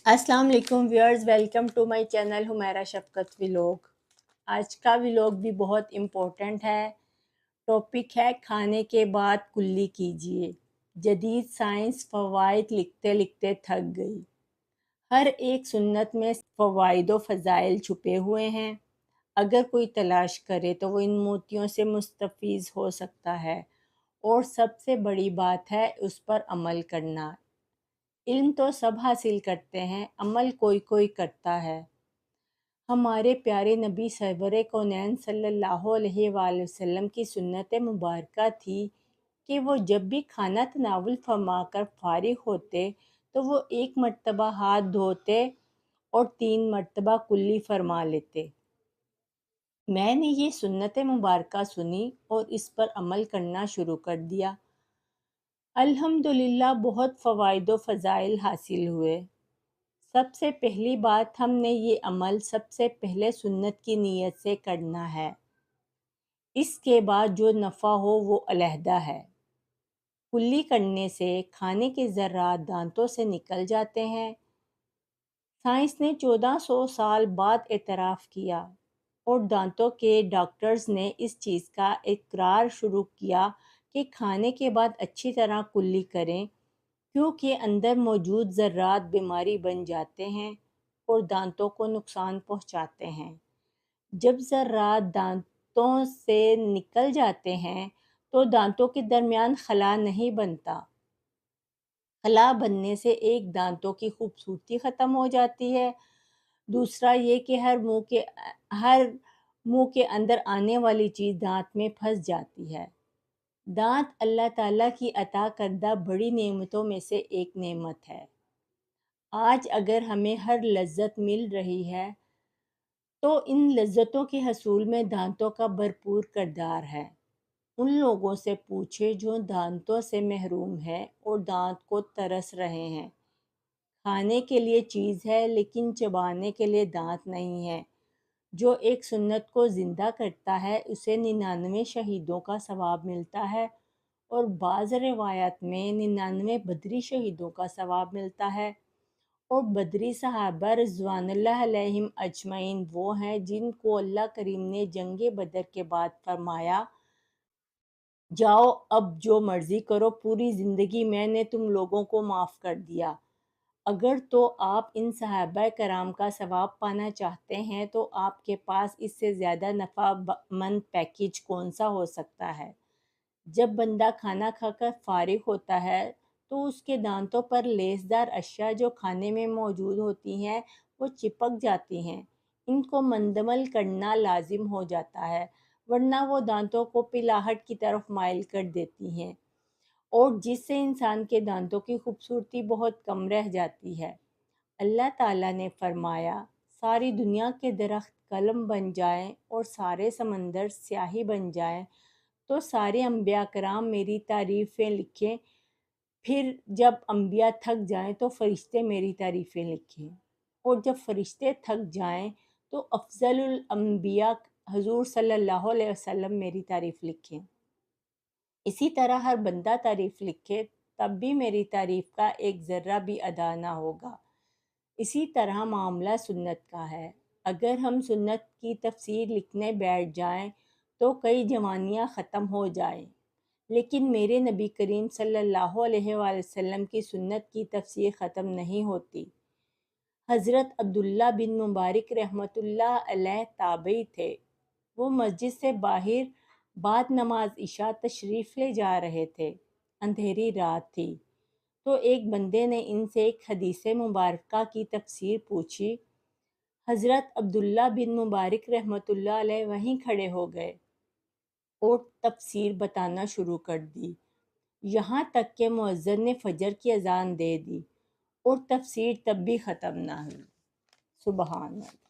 अस्सलाम वालेकुम viewers, welcome to my channel Humaira Shafqat vlog. आज का व्लॉग भी बहुत इम्पोर्टेंट है। टॉपिक है खाने के बाद कुल्ली कीजिए। जदीद साइंस फ़वाइद लिखते लिखते थक गई। हर एक सुन्नत में फ़वाइद व फ़ज़ाइल छुपे हुए हैं। अगर कोई तलाश करे तो वो इन मोतियों से मुस्तफ़ीज़ हो सकता है, और सबसे बड़ी बात है उस पर अमल करना। इल्म तो सब हासिल करते हैं, अमल कोई कोई करता है। हमारे प्यारे नबी सरवरे कौनैन सल्लल्लाहु अलैहि वसल्लम की सुन्नत मुबारका थी कि वो जब भी खाना तनावुल फरमा कर फारिग होते तो वो एक मर्तबा हाथ धोते और 3 मर्तबा कुल्ली फरमा लेते। मैंने ये सुन्नत मुबारका सुनी और इस पर अमल करना शुरू कर दिया। अल्हम्दुलिल्लाह बहुत फ़वाइद व फ़ज़ाइल हासिल हुए। सबसे पहली बात, हमने ये अमल सबसे पहले सुन्नत की नीयत से करना है। इसके बाद जो नफ़ा हो वो अलहदा है। कुल्ली करने से खाने के ज़र्रात दांतों से निकल जाते हैं। साइंस ने 1400 साल बाद एतराफ़ किया और दांतों के डॉक्टर्स ने इस चीज़ का इकरार शुरू किया कि खाने के बाद अच्छी तरह कुल्ली करें, क्योंकि अंदर मौजूद ज़र्रात बीमारी बन जाते हैं और दांतों को नुकसान पहुंचाते हैं। जब ज़र्रात दांतों से निकल जाते हैं तो दांतों के दरमियान खला नहीं बनता। खला बनने से एक, दांतों की खूबसूरती ख़त्म हो जाती है। दूसरा ये कि हर मुंह के अंदर आने वाली चीज़ दांत में फंस जाती है। दांत अल्लाह ताला की अता करदा बड़ी नेमतों में से एक नेमत है। आज अगर हमें हर लज्जत मिल रही है तो इन लज्जतों के हसूल में दांतों का भरपूर किरदार है। उन लोगों से पूछे जो दांतों से महरूम हैं और दांत को तरस रहे हैं। खाने के लिए चीज़ है लेकिन चबाने के लिए दांत नहीं है। जो एक सुन्नत को ज़िंदा करता है उसे 99 शहीदों का सवाब मिलता है, और बाज़ रिवायात में 99 बदरी शहीदों का सवाब मिलता है। और बदरी सहाबा रिज़वानुल्लाह अलैहिम अजमईन वो हैं जिनको अल्लाह करीम ने जंग बदर के बाद फरमाया, जाओ अब जो मर्ज़ी करो, पूरी ज़िंदगी मैंने तुम लोगों को माफ़ कर दिया। अगर तो आप इन सहाबा कराम का सवाब पाना चाहते हैं तो आपके पास इससे ज़्यादा नफ़ामंद पैकेज कौन सा हो सकता है। जब बंदा खाना खाकर फारिग होता है तो उसके दांतों पर लेसदार अशिया जो खाने में मौजूद होती हैं वो चिपक जाती हैं। इनको मंदमल करना लाजिम हो जाता है, वरना वो दांतों को पिलाहट की तरफ माइल कर देती हैं, और जिससे इंसान के दांतों की खूबसूरती बहुत कम रह जाती है। अल्लाह ताला ने फरमाया, सारी दुनिया के दरख्त कलम बन जाएं और सारे समंदर स्याही बन जाएं तो सारे अम्बिया कराम मेरी तारीफ़ें लिखें, फिर जब अम्बिया थक जाएं तो फ़रिश्ते मेरी तारीफ़ें लिखें, और जब फ़रिश्ते थक जाएं तो अफ़ज़लुल अम्बिया हुज़ूर सल्लल्लाहु अलैहि वसल्लम मेरी तारीफ़ लिखें। इसी तरह हर बंदा तारीफ़ लिखे तब भी मेरी तारीफ़ का एक ज़र्रा भी अदा ना होगा। इसी तरह मामला सुन्नत का है। अगर हम सुन्नत की तफसीर लिखने बैठ जाएं तो कई जवानियाँ ख़त्म हो जाएं, लेकिन मेरे नबी करीम सल्लल्लाहु अलैहि वसल्लम की सुन्नत की तफसीर ख़त्म नहीं होती। हज़रत अब्दुल्ला बिन मुबारक रहमतुल्लाह अलैह ताबई थे। वो मस्जिद से बाहर बाद नमाज इशा तशरीफ़ ले जा रहे थे। अंधेरी रात थी तो एक बंदे ने इनसे एक हदीस मुबारका की तफसीर पूछी। हज़रत अब्दुल्ला बिन मुबारक रहमतुल्लाह अलैह वहीं खड़े हो गए और तफसीर बताना शुरू कर दी, यहाँ तक कि मुअज्जिन ने फ़जर की अज़ान दे दी और तफसीर तब भी ख़त्म ना हुई। सुबहान अल्लाह।